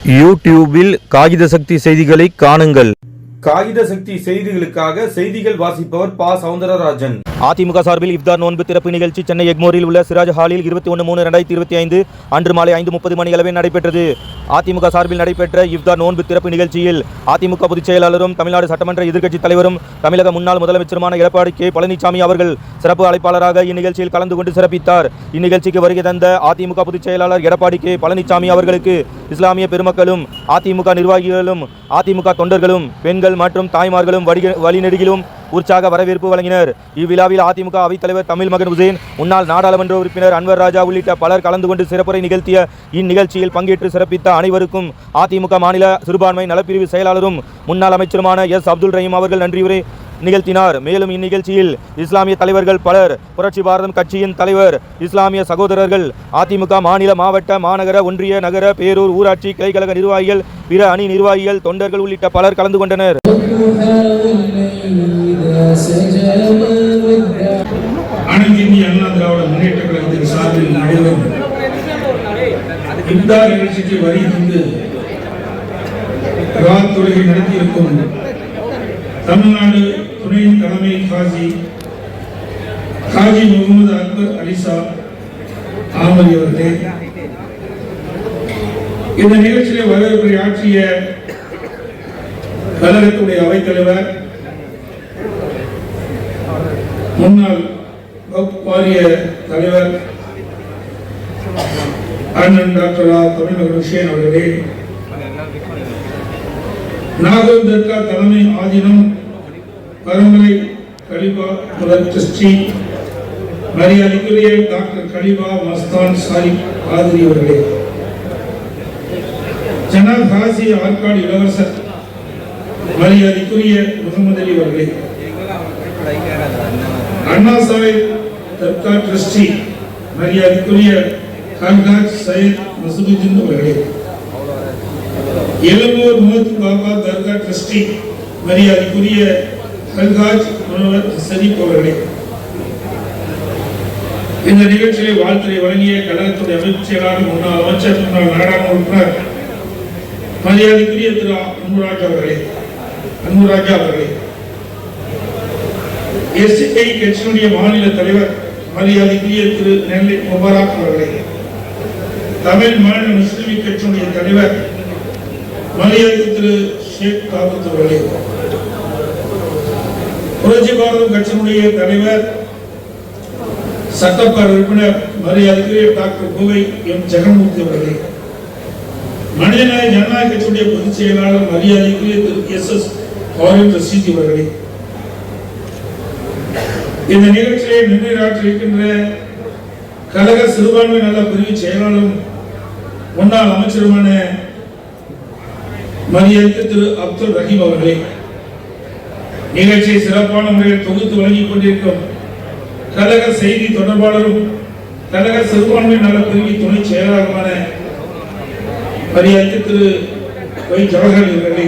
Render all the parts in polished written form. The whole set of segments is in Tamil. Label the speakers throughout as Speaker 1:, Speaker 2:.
Speaker 1: யூடியூபில் காகித சக்தி செய்திகளை காணுங்கள். காகித சக்தி செய்திகளுக்காக செய்திகள் வாசிப்பவர் பா. சவுந்தரராஜன். அதிமுக சார்பில் இஃப்தார் நோன்பு திறப்பு நிகழ்ச்சி சென்னை எக்மோரில் உள்ள சிராஜ் ஹாலில் 21/3/2025 அன்று மாலை 5:30 மணி அளவில் நடைபெற்றது. அதிமுக சார்பில் நடைபெற்ற இஃப்தார் நோன்பு திறப்பு நிகழ்ச்சியில் அதிமுக பொதுச் செயலாளரும் தமிழ்நாடு சட்டமன்ற எதிர்க்கட்சித் தலைவரும் தமிழக முன்னாள் முதலமைச்சருமான எடப்பாடி கே. பழனிசாமி அவர்கள் சிறப்பு அழைப்பாளராக இந்நிகழ்ச்சியில் கலந்து கொண்டு சிறப்பித்தார். இந்நிகழ்ச்சிக்கு வருகை தந்த அதிமுக பொதுச் செயலாளர் எடப்பாடி கே. பழனிசாமி அவர்களுக்கு இஸ்லாமிய பெருமக்களும் அதிமுக நிர்வாகிகளும் அதிமுக தொண்டர்களும் பெண்கள் மற்றும் தாய்மார்களும் வழிநெடுகிலும் உற்சாக வரவேற்பு வழங்கினர். இவ்விழாவில் அதிமுக அவைத்தலைவர் தமிழ்மகன் உசேன், முன்னாள் நாடாளுமன்ற உறுப்பினர் அன்வர் ராஜா உள்ளிட்ட பலர் கலந்து கொண்டு சிறப்புரை நிகழ்த்திய இந்நிகழ்ச்சியில் பங்கேற்று சிறப்பித்த அனைவருக்கும் அதிமுக மாநில சிறுபான்மை நலப்பிரிவு செயலாளரும் முன்னாள் அமைச்சருமான எஸ். அப்துல் ரஹீம் அவர்கள் நன்றியுரை நிகழ்த்தினார். மேலும் இந்நிகழ்ச்சியில் இஸ்லாமிய தலைவர்கள் பலர், புரட்சி பாரதம் கட்சியின் தலைவர், இஸ்லாமிய சகோதரர்கள், அதிமுக மாநில, மாவட்ட, மாநகர, ஒன்றிய, நகர, பேரூர், ஊராட்சி கிளைக்கழக நிர்வாகிகள், பிற அணி நிர்வாகிகள், தொண்டர்கள் உள்ளிட்ட பலர் கலந்து கொண்டனர்.
Speaker 2: அனைத்து இந்திய அண்ணா திராவிட முன்னேற்ற கழகத்தின் சார்பில் நடைபெறும் இஃப்தார் நிகழ்ச்சிக்கு வரி தந்து ராத் தொழுகை நடத்தியிருக்கும் தமிழ்நாடு துணை தலைமை காஜி முகமது அக்பர் அலிசா ஆமதி அவர்களே, இந்த நிகழ்ச்சியிலே வரவேற்பை ஆற்றிய கழகத்துடைய அவைத்தலைவர் முன்னாள் வாரிய தலைவர் அண்ணன் டாக்டர் தமிழ்மகன் உசேன் அவர்களே, நாகூர் தர்கா தலைமை ஆதீனம் பரம்பரை கலிபா முதல் ட்ரஸ்டி மரியாதைக்குரிய டாக்டர் கலிபா மஸ்தான் சாஹிப் காதிரி அவர்களே, ஜனாப் காசி ஆற்காடு இளவரசர் மரியாதைக்குரிய முகமது அலி அவர்களே, அண்ணா சாஹிப் தர்கா ட்ரஸ்டி மரியாதைக்குரிய கான்காஜ் சையத் மசூதுதீன் அவர்களே, எழும்பூர் முகத் பாபா தர்கா ட்ரஸ்டி மரியாதைக்குரிய கல்காஜ் முனவர் சரீப் அவர்களே, இந்த நிகழ்ச்சியை வாழ்த்துறை வழங்கிய கழகத்துடைய அமைப்பு செயலாளர் முன்னாள் அமைச்சர் முன்னாள் நாடாளுமன்ற உறுப்பினர் மரியாதைக்குரிய திரு அன்புராஜா அவர்களே, எஸ்ஐ கட்சியினுடைய மாநில தலைவர் மரியாதைக்குரிய திரு நெல்லை முபாரக் அவர்களே, தமிழ் மாநில முஸ்லிம் கட்சியினுடைய தலைவர் மரியாதை திரு ஷேக் தாவூத் அவர்களே, புரட்சி பாரதம் கட்சியினுடைய தலைவர் சட்டப்பேரவை உறுப்பினர் மரியாதைக்குரிய டாக்டர் கோவை எம் ஜெகன்மூர்த்தி அவர்களே, மனிதநேய ஜனநாயக கட்சியுடைய பொதுச் செயலாளர் மரியாதைக்குரிய திரு எஸ். ஹாரின் ரஷீத் அவர்களே, இந்த நிகழ்ச்சியை நினைவாற்றிருக்கின்ற கழக சிறுபான்மை நல பிரிவு செயலாளரும் முன்னாள் அமைச்சருமான மரியாதை திரு அப்துல் ரஹீம் அவர்களே, நிகழ்ச்சியை சிறப்பான முறையில் தொகுத்து வழங்கிக் கொண்டிருக்கும் கழக செய்தி தொடர்பாளரும் கழக சிறுபான்மை நல பிரிவு துணை செயலாளருமான மரியாதை திரு ஒய் ஜவஹர் அவர்களே,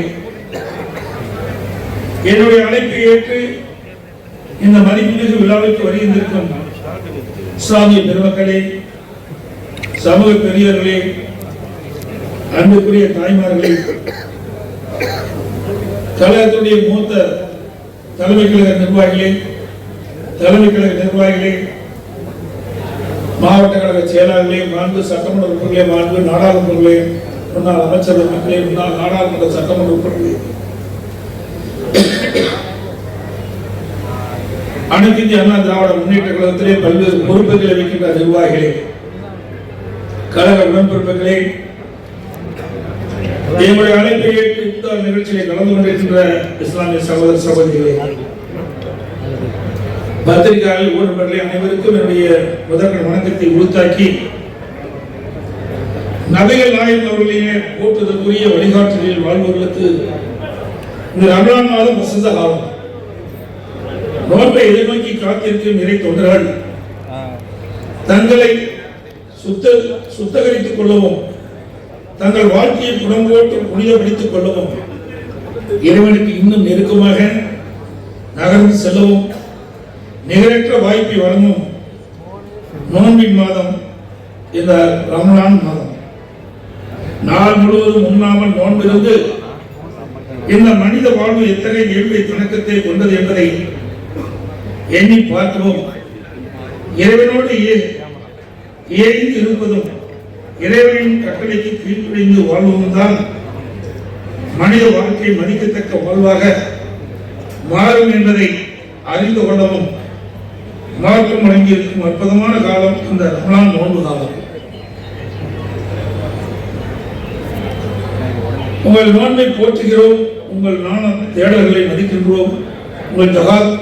Speaker 2: என்னுடைய அழைப்பை ஏற்று இந்த மதிப்புமிகு விழாவிற்கு வருகின்றிருக்கும் இஸ்லாமிய பெருமக்களே, சமூக பெரியவர்களே, அன்புக்குரிய தாய்மார்களே, கழகத்துடைய மூத்த தலைமை கழக நிர்வாகிகளே, மாவட்ட கழக செயலாளர்களே, மாண்பு சட்டமன்ற உறுப்பினர்களே, மாண்பு நாடாளுமன்றங்களே, முன்னாள் அமைச்சர் மக்களே, முன்னாள் நாடாளுமன்ற சட்டமன்ற உறுப்பினர்களே, அனைத்து இந்திய அண்ணா திராவிட முன்னேற்ற கழகத்திலே பல்வேறு பொறுப்புகளை வைக்கின்ற நிர்வாகிகளே, கழக உடன்பிறப்புகளே, என்னுடைய அழைப்பை ஏற்று இஃப்தார் நிகழ்ச்சியை கலந்து கொண்டிருக்கின்ற இஸ்லாமிய சகோதர சகோதரிகளே, பத்திரிகையாளர்கள், ஊடகங்களே, அனைவருக்கும் என்னுடைய முதற்கண் வணக்கத்தை உறுத்தாக்கி, நபிகள் நாயகம் அவர்களையே போற்றுதற்குரிய வழிகாட்டுதலில் வாழ்பவர்களுக்கு இந்த ரமலான் மாதம் வசந்த காலம். நோன்பை எதிர்நோக்கி காத்திருக்கும் இறை தொண்டர்கள் தங்களை சுத்தகரித்துக் கொள்ளவும், தங்கள் வாழ்க்கையை குணம்போட்டு புனிதப்படுத்திக் கொள்ளவும், இறைவனுக்கு இன்னும் நெருக்கமாக நகர்ந்து செல்லவும் நிகரற்ற வாய்ப்பை வழங்கும் நோன்பின் மாதம் இந்த ரமலான் மாதம். நாள் முழுவதும் உண்ணாமல் நோன்பிருந்து இந்த மனித வாழ்வு எத்தகைய இயல்பை துணக்கத்தை கொண்டது என்பதை எண்ணி பார்க்கிறோம். இறைவனோடு ஏய்ந்து இருப்பதும் இறைவனின் கட்டளைக்கு கீழ்ப்படிந்து வாழ்வதும் தான் மனித வாழ்க்கை மதிக்கத்தக்க வாழ்வாக மாறும் என்பதை அறிந்து கொள்ளவும் மார்க்கம் வழங்கியிருக்கும் அற்புதமான காலம் இந்த ரமலான் நோன்பு காலம். உங்கள் நோன்பை போற்றுகிறோம், உங்கள் நாண தேடல்களை மதிக்கின்றோம், உங்கள் ஜகாத்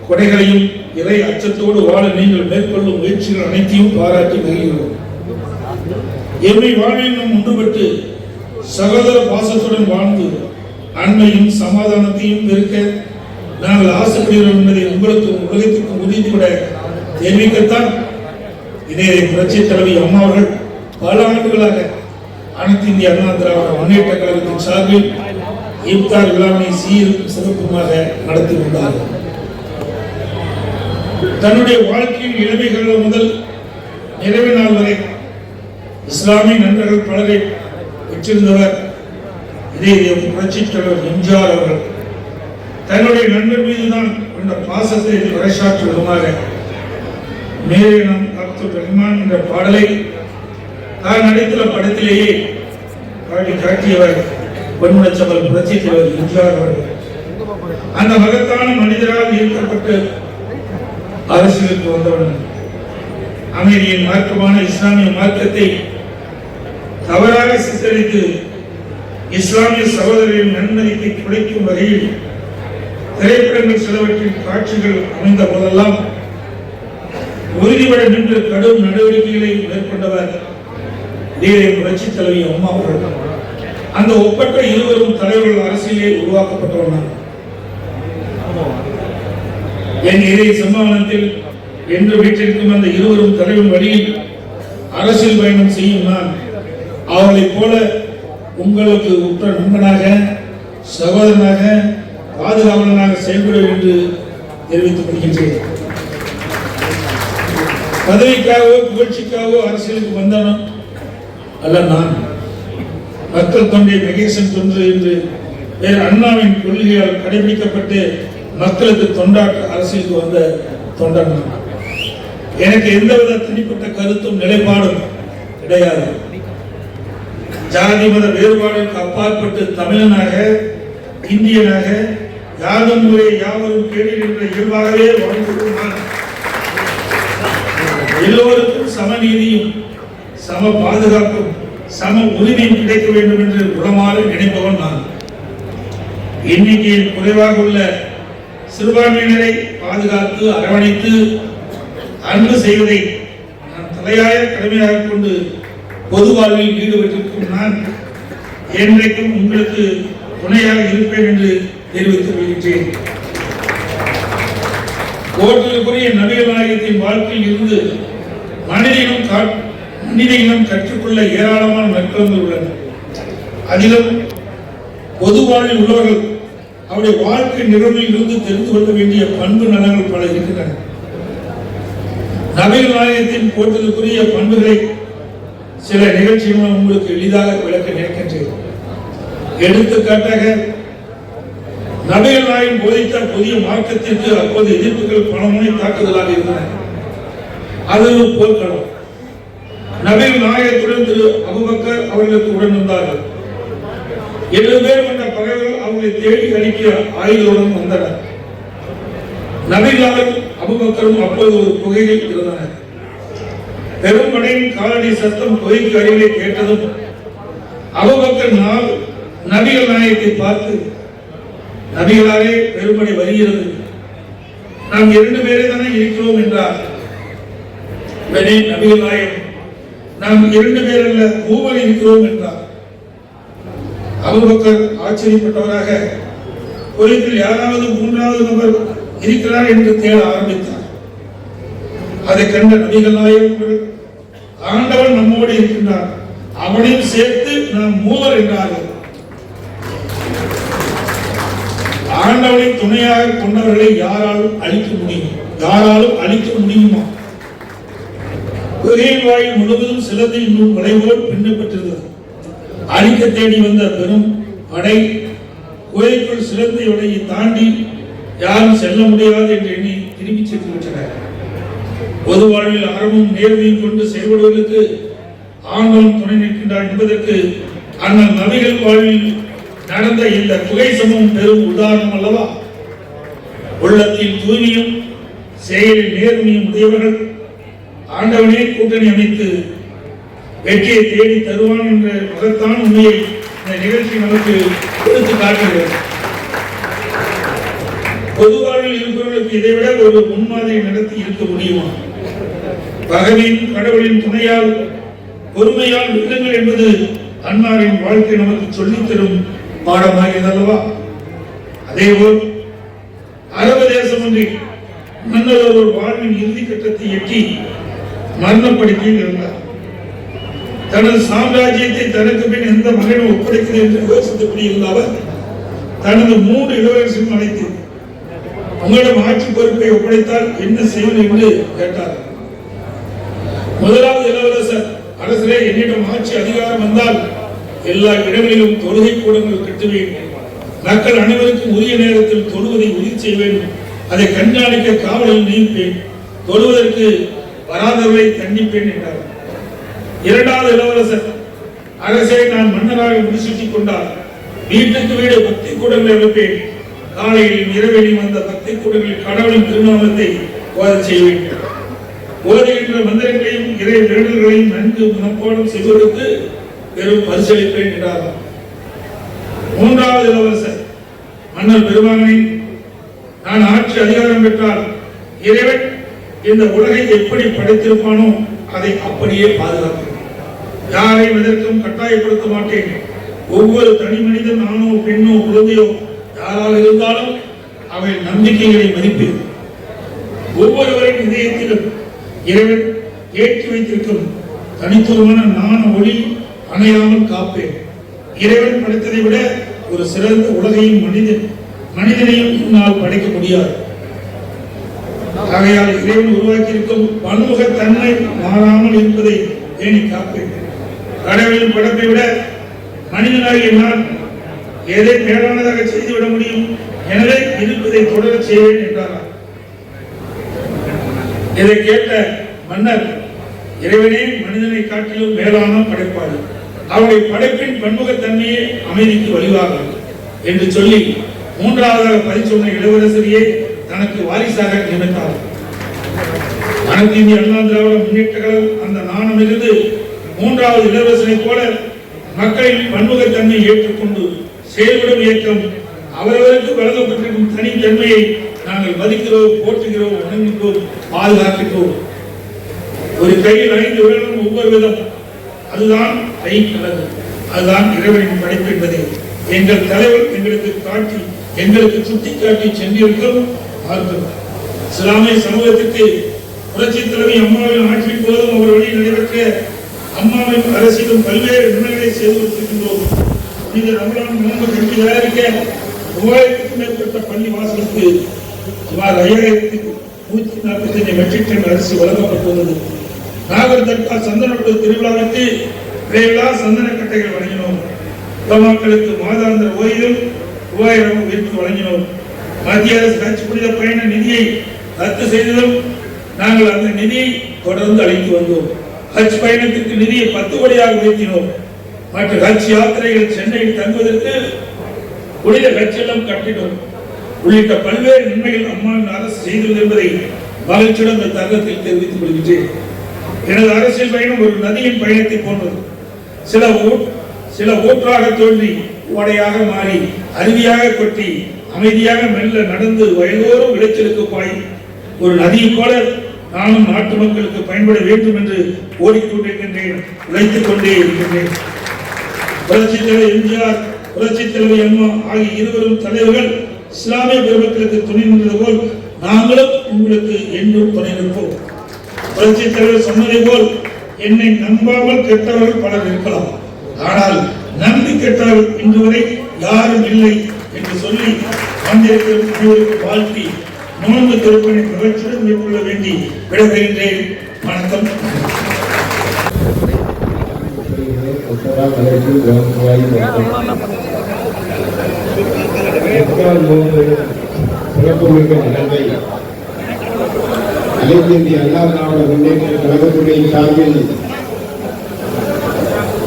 Speaker 2: கொடைகளையும் இறை அச்சத்தோடு வாழ நீங்கள் மேற்கொள்ளும் முயற்சிகள் அனைத்தையும் பாராட்டி மகிழ்கிறோம். எம்மை வாழ்வில் நாம் ஒன்றுபட்டு சகோதர பாசத்துடன் வாழ்ந்து அண்மையும் சமாதானத்தையும் பெருக்க நாங்கள் ஆசைப்படுகிறோம் என்பதை உங்களுக்கும் உலகத்திற்கும் உறுதிவிட தெரிவிக்கத்தான் இதே புரட்சி தலைவி அம்மா அவர்கள் பல ஆண்டுகளாக அனைத்து இந்திய அண்ணா திராவிட முன்னேற்ற கழகத்தின் சார்பில் இப்தார் விழாவினை சீரும் சிறப்புமாக நடத்தி வந்தார்கள். தன்னுடைய வாழ்க்கையின் இளமை காலம் முதல் நிறைவு நாள் வரை இஸ்லாமிய நண்பர்கள் பலரை பெற்றிருந்தவர் இதே புரட்சி தலைவர் எம்ஜிஆர் அவர்கள். தன்னுடைய நண்பர் மீதுதான் கொண்ட பாசத்தை பறைசாற்றும் விதமாக மேலே நாம் அப்துல் ரஹ்மான் என்ற பாடலை தான் நடித்துள்ள படத்திலேயே பாடி காட்டியவர் பொன்முடச்சம்பல் புரட்சி தலைவர் எம்ஜிஆர் அவர்கள். அந்த மகத்தான மனிதரால் ஈர்க்கப்பட்டு அரசியலுக்கு வந்தவன் அமைதியின் மார்க்கமான இஸ்லாமிய மார்க்கத்தை தவறாக சித்தரித்து இஸ்லாமிய சகோதரர்களின் நன்மதிப்பை குறைக்கும் வகையில் திரைப்படங்கள் சிலவற்றின் காட்சிகள் அமைந்த போதெல்லாம் உறுதிபட நின்று கடும் நடவடிக்கைகளை மேற்கொண்டவர் புரட்சி தலைவி அம்மா அவர்கள். அந்த ஒப்பற்ற இருவரும் தலைவர்கள் அரசியலே உருவாக்கப்பட்டவர்கள். என் இதய சம்மானத்தில் என்று வீட்டிற்கும் அந்த இருவரும் தலைவன் வழியில் அரசியல் பயணம் செய்யும் நான் அவர்களைப் போல உங்களுக்கு உற்ற நண்பனாக சகோதரனாக பாதுகாவலனாக செயல்படுவேன் என்று தெரிவித்துக் கொள்கின்றேன். பதவிக்காகவோ புகழ்ச்சிக்காகவோ அரசியலுக்கு வந்தவன் அல்ல நான். மக்கள் தொண்டை மகேசன் தொன்று என்று வேறு அண்ணாவின் கொள்கையால் கடைபிடிக்கப்பட்டு மக்களுக்கு தொண்டாற்ற அரசியலுக்கு வந்த தொண்டன் நான். எனக்கு எந்தவித தனிப்பட்ட கருத்தும் நிலைப்பாடும் கிடையாது. ஜாதி மத வேறுபாடுக்கு அப்பாற்பட்டு தமிழனாக இந்தியனாக யாரும் முறை யாவரும் கேள்வி என்ற இயல்பாகவே வாழ்ந்து நான் எல்லோருக்கும் சமநீதியும் சம பாதுகாப்பும் சம உரிமையும் கிடைக்க வேண்டும் என்று உளமாற நினைப்பவன் நான். எண்ணிக்கையில் குறைவாக உள்ள சிறுபான்மையினரை பாதுகாத்து அரவணைத்து அன்பு செய்வதை நான் தலையாய கடமையாக கொண்டு பொது வாழ்வில் ஈடுபட்டிருக்கும் நான் என்றைக்கும் உங்களுக்கு துணையாக இருப்பேன் என்று தெரிவித்துக் கொள்கின்றேன். போற்றுதலுக்குரிய நபிகள் நாயகத்தின் வாழ்க்கையில் இருந்து மனித இனம் கற்றுக்கொள்ள ஏராளமான நற்களங்கள் உள்ளன. அதிலும் பொது வாழ்வில் உள்ளவர்கள் அவருடைய வாழ்க்கை நிகழ்வில் இருந்து தெரிந்து கொள்ள வேண்டிய பண்பு நலங்கள் பல இருக்கின்றன. நபிகள் நாயகத்தின் போற்றுதலுக்குரிய பண்புகளை சில நிகழ்ச்சிகள் உங்களுக்கு எளிதாக விளக்க நினைக்கின்றேன். எடுத்துக்காட்டாக நபிகள் நாயகம் போதித்த புதிய மார்க்கத்திற்கு அப்போது எதிர்ப்புகள் பலமுனை தாக்குதலாக இருந்தன. அது ஒரு போர்க்களம். நபிகள் நாயகத்துடன் திரு அபூபக்கர் அவர்களுக்கு உடன் இருந்தார்கள். 7 பேர் கொண்ட பகைவர்கள் அவர்களை தேடி அடிக்க ஆயுதத்துடன் வந்தனர். நபிகள் அபூபக்கரும் அப்போது ஒரு புகையில் இருந்தனர். பெரும் படையின் காலடி சத்தம் பொய்க்கு அருகிலே கேட்டதும் அபூபக்கர் நபிகள் நாயகத்தை பார்த்து, நபிகளாரே பெரும்படை வருகிறது, நாம் 2 பேரே தானே இருக்கிறோம் என்றார். நபிகள் நாயகம், நாம் 2 பேர் அல்ல 3 இருக்கிறோம் என்றார். அபூபக்கர் ஆச்சரியப்பட்டவராக குறிப்பில் யாராவது 3வது நபர் இருக்கிறார் என்று தேட ஆரம்பித்தார். அதை கண்ட நபிகள் நாயகம், ஆண்டவன் நம்மோடு இருக்கின்றார், அவனையும் சேர்த்து நாம் 3 என்றார்கள். ஆண்டவனை துணையாக கொண்டவர்களை யாராலும் அழிக்க முடியுமா? குகையின் வாயில் முழுவதும் சிலந்தி நூல் வளைவோல் பின்னப்பட்டிருந்தது. அழிக்க தேடி வந்த பெரும் படை குகைக்குள் சிறந்த உடையை தாண்டி யாரும் செல்ல முடியாது என்று எண்ணி திரும்பி சென்று விட்டனர். பொது வாழ்வில் அறமும் நேர்மையும் கொண்டு செயல்படுவதற்கு ஆண்களும் துணை நிற்கின்றார் என்பதற்கு அண்ணல் நபிகள் வாழ்வில் நடந்த இந்த குகை சமூகம் பெரும் உதாரணம் அல்லவா? உள்ளத்தில் தூய்மையும் செயலில் நேர்மையும் உடையவர்கள் ஆண்டவனே கூட்டணி அமைத்து வெற்றியை தேடி தருவான் என்ற மகத்தான உண்மையை இந்த நிகழ்ச்சி நமக்கு எடுத்து காட்டுகிறது. பொது வாழ்வில் இருப்பவர்களுக்கு இதைவிட ஒரு முன்மாதிரி நடத்தி இருக்க முடியுமா? பகவின் கடவுளின் துணையால் பொறுமையால் வெல்லுங்கள் என்பது அன்னாரின் வாழ்க்கை நமக்கு சொல்லித் தரும் பாடமாகிறது அல்லவா? அதேபோல் அரபு தேசம் ஒன்றில் மன்னர் ஒரு வாழ்வின் இறுதி கட்டத்தை எட்டி மரணப்படுத்தியில் இருந்தார். தனது சாம்ராஜ்யத்தை தனக்கு பின் எந்த மகனும் ஒப்படைக்கிறது என்று யோசித்தபடி இருந்த அவர் தனது 3 இளவரசரும் அழைத்து உங்களிடம் ஆட்சி பொறுப்பை ஒப்படைத்தால் என்ன செய்வது என்று கேட்டார். முதலாவது இளவரசர், அரசரே, என்னிடம் ஆட்சி அதிகாரம் வந்தால் எல்லா இடங்களிலும் தொழுகை கூடங்கள் கட்டுவேன், மக்கள் அனைவருக்கும் உரிய நேரத்தில் தொழுவதை உறுதி செய்வேன், அதை கண்காணிக்க காவலில் நியமிப்பேன், தொழுவதற்கு வராதவரை தண்டிப்பேன் என்றார். இரண்டாவது இளவரசர், அரசே, நான் மன்னராக முடிசூட்டிக் கொண்டால் வீட்டுக்கு வீடு பக்தி கூடங்களை அமைப்பேன், காலையிலும் இரவிலும் அந்த பக்தி கூடங்களில் கடவுளின் திருநாமத்தை ஓத செய்வேன், ஓதுகின்ற மந்திரங்களையும் இறை வேடல்களையும் நன்கு மனப்பாடம் செய்வதற்கு பெரும் பரிசளிப்பேன் என்றார். மூன்றாவது இளவரசர், மன்னர் பெருமானை, நான் ஆட்சி அதிகாரம் பெற்றால் இறைவன் இந்த உலகை எப்படி படைத்திருப்பானோ அதை அப்படியே பாதுகாப்பேன், யாரையும் எதற்கும் கட்டாயப்படுத்த மாட்டேன், ஒவ்வொரு தனி மனிதன் ஆணோ பெண்ணோ குழந்தையோ யாராக இருந்தாலும் அவை நம்பிக்கைகளை மதிப்பேன், ஒவ்வொருவரின் இதயத்திலும் இறைவன் ஏற்றி வைத்திருக்கும் தனித்துவமான நாண ஒளி அணையாமல் காப்பேன், இறைவன் படைத்ததை விட ஒரு சிறந்த உலகையும் மனிதனையும் என்னால் படைக்க முடியாது, ஆகையால் இறைவன் உருவாக்கி இருக்கும் பன்முகத்தன்மை மாறாமல் இருப்பதை பேணி காப்பேன், கடவுளின் படைப்பை விட மனிதனாகிய நான் எதை மேலானதாக செய்துவிட முடியும், எனவே இருப்பதை தொடர செய்வேன் என்றார். இதை கேட்ட மன்னர், இறைவனே மனிதனை காட்டிலும் மேலான படைப்பாளர், அவருடைய படைப்பின் பன்முகத்தன்மையே அமைதிக்கு வழிவாகும் என்று சொல்லி மூன்றாவதாக பதில் சொன்ன இளவரசரையே தனக்கு வாரிசாக நியமித்தார். அனைத்து இந்திய அண்ணா திராவிட முன்னேற்ற கழகம் அந்த நாணம் இருந்து மூன்றாவது இளவரசனை போல மக்களின் பன்முகத்தன்மையை ஏற்றுக்கொண்டு செயல்படும் இயக்கம் அவரவருக்கு வழங்கப்பட்டிருக்கும் தனித்தன்மையை நாங்கள் மதிக்கிறோம், போற்றுகிறோம், வணங்குகிறோம், பாதுகாக்கிறோம். ஒரு கையில் 5 விரலும் ஒவ்வொரு விதம், அதுதான் கை கலது, அதுதான் இறைவனின் படைப்பு என்பதை எங்கள் தலைவர் எங்களுக்கு காட்டி, எங்களுக்கு சுட்டி காட்டி சென்றிருக்கும். இஸ்லாமிய சமூகத்திற்கு புரட்சி தலைவி அம்மாவின் ஆட்சியின் போதும் அவர் வழியில் நடைபெற்ற அம்மாவின் அரசியலும் பல்வேறு நன்மைகளை செய்து கொடுத்திருக்கின்றோம். இந்த ரமலான் நோன்பு கல்வி தயாரிக்க 3000க்கும் மேற்பட்ட பள்ளி வாசலுக்கு சுமார் 5145 மெட்ரிக் டன் அரிசி வழங்கப்பட்டுள்ளது. நாகர் தர்கா சந்தனப்படு திருவிழாவிற்கு விரைவில்லா சந்தன கட்டைகள் வழங்கினோம். மக்களுக்கு மாதாந்திர ஓய்வும் 3000 விற்று வழங்கினோம். மத்திய அரசு ஹஜ் புனித பயண நிதியை ரத்து செய்ததும் நாங்கள் அந்த நிதியை தொடர்ந்து அளித்து வந்தோம். ஹஜ் பயணத்திற்கு நிதியை 10 கோடியாக உயர்த்தினோம். மற்ற ஹஜ் யாத்திரைகள் சென்னையில் தங்குவதற்கு புனித ஹஜ் இல்லம் கட்டினோம் உள்ளிட்ட பல்வேறு நன்மைகள் அம்மாவின் அரசு செய்துள்ளது என்பதை மகிழ்ச்சியுடன் இந்த தருணத்தில் தெரிவித்துக் கொள்கின்றேன். எனது அரசியல் பயணம் ஒரு நதியின் பயணத்தை போன்றது. சில ஊற்றாக தோன்றி ஓடையாக மாறி அருவியாக கொட்டி அமைதியாக மெல்ல நடந்து வயதோறும் விளைச்சலுக்கு பாயும் ஒரு நதியை போல நானும் நாட்டு மக்களுக்கு பயன்பட வேண்டும் என்று ஓடிக்கொண்டிருக்கின்றேன், உழைத்துக் கொண்டே இருக்கின்றேன். புரட்சித் தலைவர் எம்ஜிஆர், புரட்சித் தலைவர் அம்மா ஆகிய இருவரும் தலைவர்கள் இஸ்லாமிய பெருமக்களுக்கு துணை நின்றது போல் நாங்களும் உங்களுக்கு என்றும் துணை நிற்போம். புரட்சித் தலைவர் சொன்னதை போல் என்னை நம்பாமல் கெட்டவர்கள் பலர் இருக்கலாம், ஆனால் நம்பி கெட்டவர்கள் இன்று வரை யாரும் இல்லை என்று சொல்லி வந்திருக்கும் அனைவருக்கு வாழ்த்தி நோன்பு திருப்பணி மகிழ்ச்சியுடன் மேற்கொள்ள வேண்டி விடைபெறுகின்றேன். வணக்கம்.
Speaker 3: சிறப்புமிக்க நிகழ்வை அனைத்து இந்திய அண்ணா திராவிட முன்னேற்ற கழகத்துடைய சார்பில்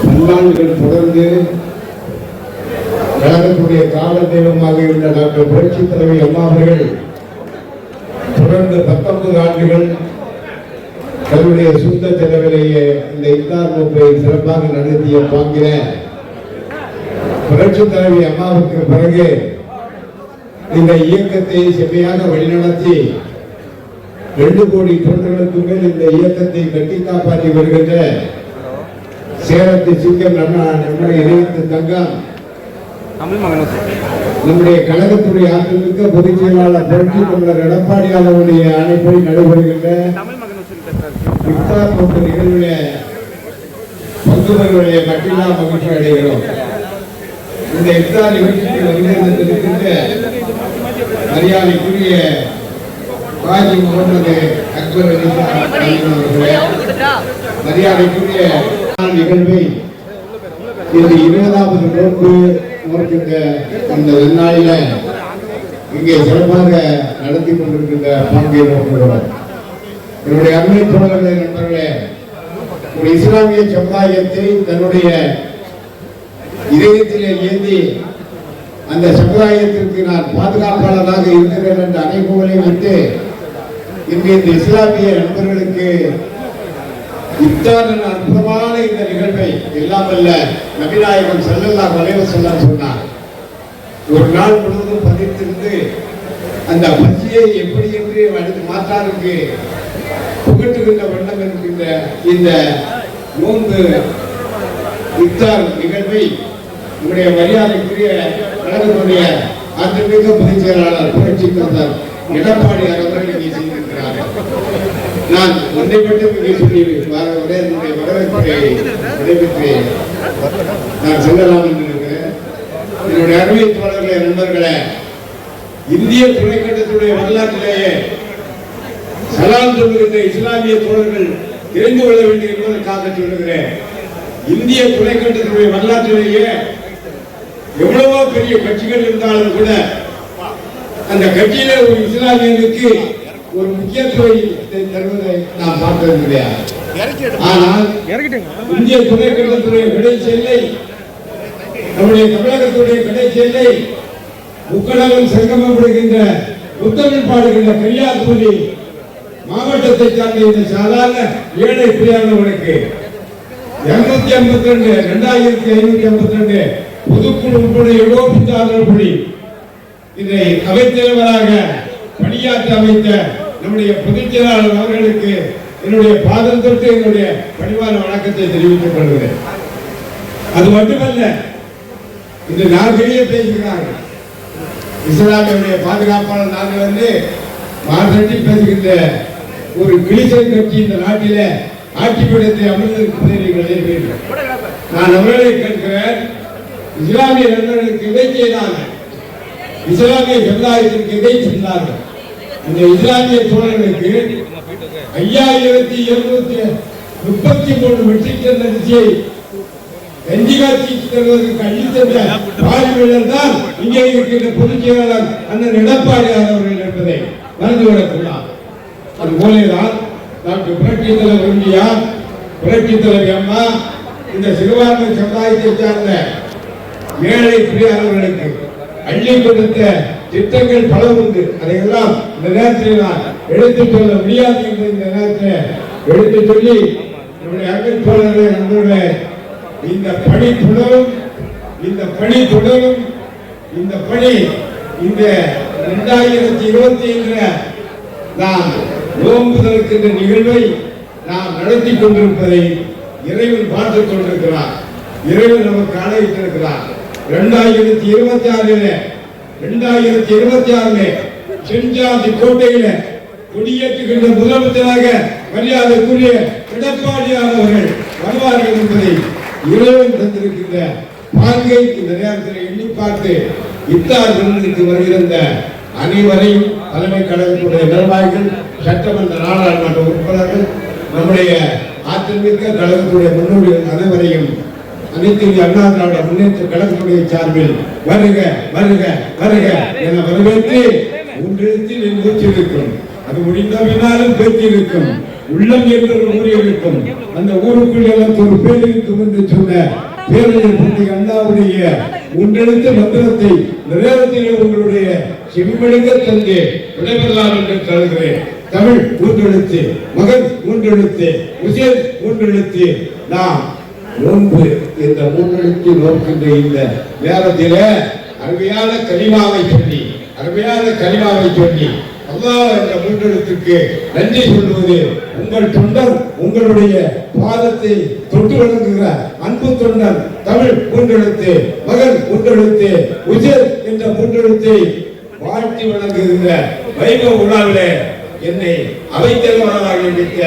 Speaker 3: பல்லாண்டுகள் தொடர்ந்து கழகத்துடைய காவல் தெய்வமாக இருந்த டாக்டர் புரட்சித் தலைவி அம்மா அவர்கள் தொடர்ந்து 19 ஆண்டுகள் தன்னுடைய சொந்த செலவிலேயே இந்த இஃப்தார் நோன்பை சிறப்பாக நடத்திய பாங்கிற புரட்சித் தலைவி அம்மாவுக்கு பிறகு இந்த இயக்கத்தை செம்மையாக வழிநடத்தி 2 கோடி தொண்டர்களுக்கு மேல் இந்த இயக்கத்தை கட்டி காப்பாற்றி வருகின்ற சேலத்து சிங்கம் நம்முடைய இதயத்து தங்கம் நம்முடைய கழகத்துடைய ஆற்றலுக்கு பொதுச் செயலாளர் புரட்சி தமிழர் எடப்பாடியாளருடைய அழைப்பை நடைபெறுகின்ற இஃப்தார் நோன்பு நிகழ்விலே பங்குபவர்களுடைய கட்டிலா மகிழ்ச்சி அடைகிறோம். இந்த இஃப்தார் நிகழ்ச்சிக்கு வருகின்ற மரியாதைக்குரிய காஜி முகமது அக்பர் அலி அவர்களே, மரியாதைக்குரிய நிகழ்வை இந்த 20வது நோன்பு நோக்கின்ற இந்த நன்னாளில இங்கே சிறப்பாக நடத்தி கொண்டிருக்கின்ற பங்கை நோக்குகிறோம். என்னுடைய அருமை தோழர்களே, நண்பர்களே, ஒரு இஸ்லாமிய சமுதாயத்தை தன்னுடைய இதயத்திலே ஏந்தி அந்த சமுதாயத்திற்கு நான் பாதுகாப்பாளராக இருக்கிறேன் என்ற அனைப்புகளை விட்டு இன்று இந்த இஸ்லாமிய நண்பர்களுக்கு இஃப்தார் அற்புதமான இந்த நிகழ்வை எல்லாம் அல்ல நபிநாயகம் ஸல்லல்லாஹு அலைஹி வஸல்லம் சொன்னார். ஒரு நாள் முழுவதும் பதித்திருந்து அந்த பசியை எப்படி என்று அடுத்து மாற்றாருக்கு புகட்டுகின்ற வண்ணம் இருக்கின்ற இந்த நோன்பு இஃப்தார் நிகழ்வை நம்முடைய மரியாதைக்குரிய கழகத்துடைய ஆற்றமிக்க பொதுச் செயலாளர் புரட்சி தலைவர் எடப்பாடி அவர்கள் இங்கே செய்திருக்கிறார்கள். நான் ஒன்றை மட்டும் இங்கே சொல்லி வரவேற்புரை விடைபெற்று நான் செல்லலாம் என்று இருக்கிறேன். என்னுடைய அருமை தோழர்களே, நண்பர்களே, இந்திய துணைக்கண்டத்துடைய வரலாற்றிலேயே சலாம் சொல்லுகின்ற இஸ்லாமிய தோழர்கள் தெரிந்து கொள்ள வேண்டும் என்பதற்காக சொல்லுகிறேன். இந்திய துணைக்கண்டத்துடைய வரலாற்றிலேயே எவ்வளவோ பெரிய கட்சிகள் இருந்தாலும் கூட அந்த கட்சியில ஒரு இஸ்லாமியனுக்கு ஒரு முக்கியத்துவத்தை தருவதை நாம் பார்த்தது கிடையாது. ஆனால் இந்திய துணைக்கண்டத்துடைய கடைசி எல்லை, நம்முடைய தமிழகத்துடைய கடைசி எல்லை, முக்கடலும் சங்கமப்படுகின்ற புத்தமிழ் பாடுகின்ற கன்னியாகுமரி மாவட்டத்தை சார்ந்த இந்த சாதாரண ஏழை பிரியானவனுக்கு 2552 பொதுக்குழு உட்பட எழுபத்தி இதை அவைத்தலைவராக பணியாற்ற அமைத்த நம்முடைய பொதுச் செயலாளர் அவர்களுக்கு என்னுடைய பாதம் தொட்டு என்னுடைய பணிவான வணக்கத்தை தெரிவித்துக் கொள்கிறேன். அது மட்டுமல்ல, இந்த நார்களே பேசுகிறார்கள். இஸ்லாமிய பாதுகாப்பாளர் நாங்கள் வந்து மாற்றி பேசுகின்ற ஒரு கிளிசல் கட்சி இந்த நாட்டில ஆட்சிப்பீடத்தை அமர்ந்திருப்பதை நீங்கள் அறிவீர்கள். நான் அவர்களை கேட்கிறேன், இஸ்லாமிய நண்பர்களுக்கு இதை செய்தார்கள், இஸ்லாமிய சமுதாயத்திற்கு இதை செய்தார்கள். இந்த இஸ்லாமிய தோழர்களுக்கு 5233 மெட்ரிக் டன் அரிசியை கஞ்சி காட்சி தருவதற்கு அளித்த பாலிமர் தான் இங்கே இருக்கின்ற பொதுச் செயலாளர் அண்ணன் எடப்பாடியார் அவர்கள் என்பதை மறந்துவிடக்கூடாது. அதுபோலதான் டாக்டர் புரட்சி தலைவர் எம்ஜிஆர், புரட்சி தலைவர் அம்மா இந்த சிறுபான்மை சமுதாயத்தை சார்ந்த ஏழை பிரியாளர்களுக்கு அள்ளி கொடுத்த திட்டங்கள் பல உண்டு. அதையெல்லாம் இந்த நேரத்தில் நான் எடுத்துச் சொல்ல முடியாது என்று இந்த நேரத்தில் எடுத்து சொல்லி நம்முடைய அக்கல் தோழர்களே, நண்பர்களே, இந்த பணி தொடரும், இந்த பணி தொடரும். இந்த பணி இந்த 2025 நாம் நோன்பு திறக்கின்ற நிகழ்வை நாம் நடத்தி கொண்டிருப்பதை இறைவன் பார்த்துக் கொண்டிருக்கிறார். இறைவன் நமக்கு அழைத்திருக்கிறார். 2026 செஞ்சாந்தி கோட்டையில கொடியேற்றுகின்ற முதலமைச்சராக மரியாதைக்குரிய எடப்பாடியார் அவர்கள் வருவார்கள் என்பதை இறைவன் தந்திருக்கின்ற பாங்கை இந்த நேரத்தில் எண்ணி பார்த்து இஃப்தார் விருந்துக்கு வருகின்ற அனைவரையும் தலைமை கழகத்துடைய நிர்வாகிகள், சட்டமன்ற நாடாளுமன்ற உறுப்பினர்கள், நம்முடைய ஆற்றல் மிக்க கழகத்துடைய முன்னோடிகள் அனைவரையும் அனைத்து இந்திய அண்ணா திராவிட முன்னேற்ற கழகத்துடைய சார்பில் வருக வருக வருக என வரவேற்று ஒன்றிடத்தில் என் மூச்சு இருக்கும். அது முடிந்தவினாலும் பேச்சு இருக்கும். உள்ளம் என்ற ஒரு ஊர் இருக்கும். அந்த ஊருக்குள் எனக்கு ஒரு பேர் இருக்கும் என்று சொன்ன பேரறிஞர் அண்ணாவுடைய ஒன்றெழுத்த மந்திரத்தை நிறைவேற்றிய உங்களுடைய செவிமடுக்க தந்து விடைபெறலாம் என்று கருதுகிறேன். தமிழ் மூன்றெழுத்து, மகன் மூன்றெழுத்து, உசேன் மூன்றெழுத்து, நாம் நோன்பு என்ற மூன்றெழுத்து நோக்கின்ற இந்த நேரத்திலே அருமையான கலிமாவை சொல்லி அல்லாஹ் என்ற மூன்றெழுத்துக்கு நன்றி சொல்லுவது உங்கள் தொண்டர், உங்களுடைய பாதத்தை தொட்டு வணங்குகிற அன்பு தொண்டர். தமிழ் மூன்றெழுத்து, மகன் மூன்றெழுத்து, உசேன் என்ற மூன்றெழுத்தை வாழ்த்தி வணங்குகின்ற வைபவ விழாவிலே என்னை அவைத்தலைவராக வைத்த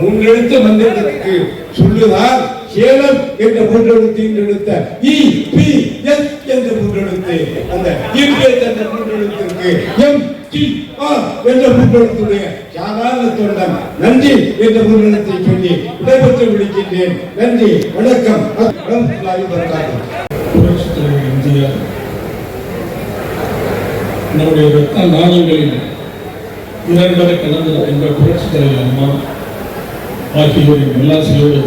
Speaker 3: மூன்றெழுத்து மந்திரத்திற்கு சொல்லுதார் சேலம் என்ற மூன்றெழுத்து எடுத்த EPS என்ற மூன்றெழுத்து, அந்த EPS என்ற மூன்றெழுத்திற்கு MTR என்ற மூன்றெழுத்துடைய சாதாரண தொண்டன் நன்றி என்ற மூன்றெழுத்தை சொல்லி விடைபெற்று விடுக்கின்றேன். நன்றி, வணக்கம்.
Speaker 2: இந்தியா நம்முடைய ரத்த நாணங்களில் இரண்டரை கலந்து என்ற புரட்சித் தலைவர் அம்மா ஆகியோரின் நல்லாசியோடு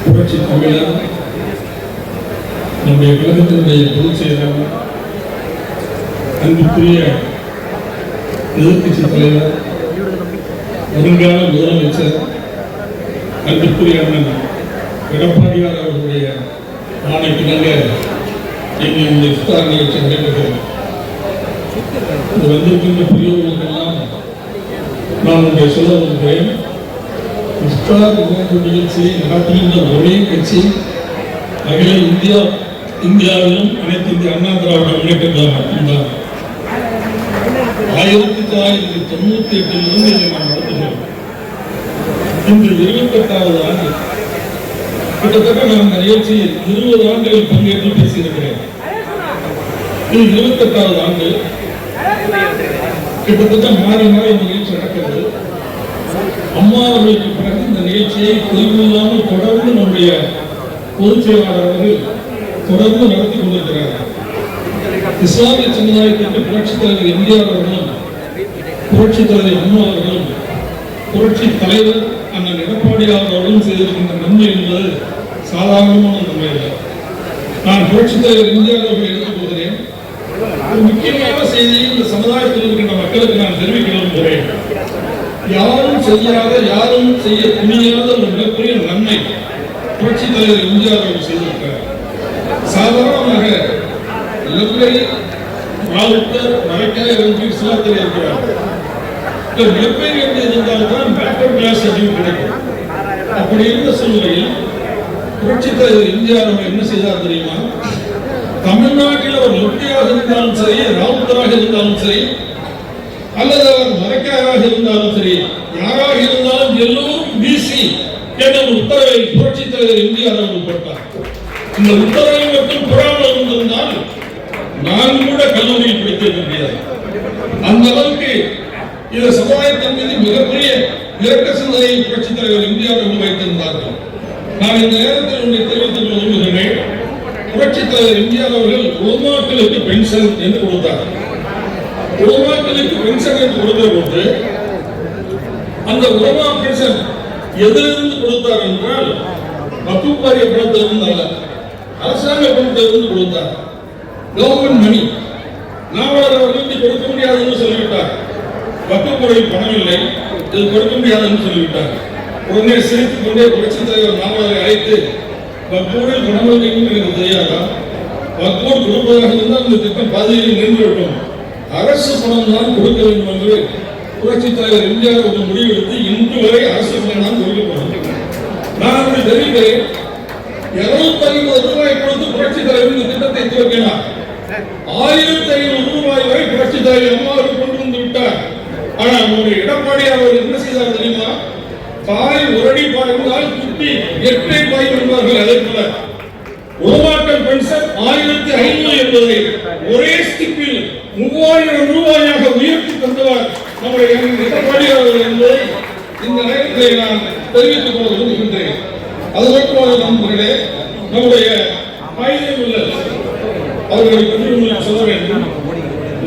Speaker 2: புரட்சி தமிழர் நம்முடைய கழகத்தினுடைய பொதுச் செயலாளர், அன்புக்குரிய எதிர்கட்சி தலைவர், வருங்கால முதலமைச்சர், அன்புக்குரிய அண்ணன் எடப்பாடியார் அவர்களுடைய ஆணைக்கிணங்க எங்கள் இந்த இஃப்தார் நிகழ்ச்சி நடைபெறுகிறது. இது வந்திருக்கின்ற பெரியவர்களுக்கெல்லாம் நான் உங்களை சொல்ல விரும்புகிறேன். இஃப்தார் நிகழ்ச்சியை நடத்துகின்ற ஒரே கட்சி அகில இந்தியாவிலும் அனைத்து இந்திய அண்ணா திராவிட முன்னேற்ற கழகம் மட்டும்தான். 1998 இதை நாம் நடத்துகிறோம். இன்று 28வது ஆண்டு. கிட்டத்தட்ட நான் இந்த நிகழ்ச்சியில் 20 ஆண்டுகள் பங்கேற்று பேசியிருக்கிறேன். இது 28வது ஆண்டு. கிட்டத்தட்ட மாறி மாறி இந்த நிகழ்ச்சி நடக்கிறது. அம்மா அவர்களுக்கு பிறகு இந்த நிகழ்ச்சியை தொய்வில்லாமல் தொடர்ந்து நம்முடைய பொதுச் செயலாளர்கள் தொடர்ந்து நடத்தி கொண்டிருக்கிறார்கள். இஸ்லாமிய சமுதாயத்திற்கு புரட்சித் தலைவர் எம்ஜிஆர் அவர்களும், புரட்சித் தலைவர் அம்மா அவர்களும், புரட்சி தலைவர் அண்ணன் எடப்பாடியார் அவர்களும் செய்திருக்கின்ற நன்மை என்பது சாதாரணமான நன்மை இல்லை. நான் புரட்சித் தலைவர் எம்ஜிஆர் அவர்கள் எடுத்துக் கொள்கிறேன். ஒரு முக்கியமான செய்தியை இந்த சமுதாயத்தில் இருக்கின்ற மக்களுக்கு நான் தெரிவிக்க விரும்புகிறேன். யாரும் செய்யாத, யாரும் செய்ய துணியாத ஒரு மிகப்பெரிய நன்மை புரட்சித் தலைவர் எம்ஜிஆர் அவர்கள் செய்திருக்கிறார். சாதாரணமாக லெப்லை, ராவுத்தர், மரக்காயர் என்று இஸ்லாத்தில் இருக்கிறார். லெப்லை என்று இருந்தால்தான் பேக்வர்ட் கிளாஸ் சர்டிஃபிகேட் கிடைக்கும். அப்படி இருந்த சூழ்நிலையில் புரட்சித் தலைவர் எம்ஜிஆர் அவர்கள் என்ன செய்தார் தெரியுமா? தமிழ்நாட்டில் அவர் லெப்டியாக இருந்தாலும் சரி, ராவுத்தராக இருந்தாலும் சரி, அல்லது அவர் மரக்காயராக இருந்தாலும் சரி, யாராக இருந்தாலும் எல்லோரும் பிசி என்ற ஒரு உத்தரவை புரட்சித் தலைவர் எம்ஜிஆர் அவர்கள் போட்டார். இந்த உத்தரவை மட்டும் புறாமல் இருந்திருந்தால் நான் கூட கல்லூரியில் படித்திருக்க முடியாது. அந்த அளவுக்கு இந்த சமுதாயத்தின் மீது மிகப்பெரிய இரக்க சிந்தனையை புரட்சித் தலைவர் எம்ஜிஆர் அவர்கள் வைத்திருந்தார்கள். நான் இந்த நேரத்தில் உங்களை தெரிவித்துக் கொள்ள விரும்புகிறேன். புரட்சித் தலைவர் எம்ஜிஆர் அவர்கள் உலமாக்களுக்கு பென்ஷன் என்று கொடுத்தார். உலமாக்களுக்கு பென்ஷன் என்று கொடுக்கிற போது அந்த உலமா பென்ஷன் எதிலிருந்து கொடுத்தார் என்றால் வக்ஃப் வாரிய பணத்திலிருந்து அல்ல, அரசாங்க பணத்திலிருந்து கொடுத்தார். கவர்மெண்ட் மணி. நாவலர் அவர்களுக்கு கொடுக்க முடியாது என்று சொல்லிவிட்டார். வக்ஃப் முறையில் பணம் இல்லை, இது கொடுக்க முடியாது என்று சொல்லிவிட்டார். உடனே சிரித்துக் கொண்டே புரட்சித் தலைவர் நாவலரை அழைத்து, வக்ஃபோடு பணம் இல்லை என்று எனக்கு தெரியாதா? வக்ஃபோடு கொடுப்பதாக இருந்தால் இந்த திட்டம் பாதியில் நின்றுவிட்டோம். அரசு பணம் தான் கொடுக்க வேண்டும் என்று புரட்சித் தலைவர் எம்ஜிஆர் ஒரு முடிவெடுத்து இன்று வரை அரசு பணம் தான் கொடுக்கப்படும். நான் அப்படி தெரிவிக்கிறேன். 250 ரூபாய் கொடுத்து புரட்சித் தலைவர் இந்த திட்டத்தை துவக்கினார். 1500 ரூபாய் வரை புரட்சித் தலைவர் அம்மாவுக்கு கொண்டு வந்து விட்டார். ஆனால் நம்முடைய எடப்பாடியார் அவர்கள் என்ன செய்தார் தெரியுமா? காய் உரடி பாய்ந்தால் குட்டி எட்டை பாய் என்பார்கள். அதே போல உருமாற்றம் பென்ஷன் 1500 என்பதை ஒரே ஸ்டிப்பில் 3000 ரூபாயாக உயர்த்தி தந்தவர் நம்முடைய எடப்பாடியார் அவர்கள் என்பதை இந்த நேரத்தில் நான் தெரிவித்துக் கொள்ள விரும்புகின்றேன். அது மட்டுமல்ல நண்பர்களே, அவர்களை பற்றி உங்களுக்கு சொல்ல வேண்டும்.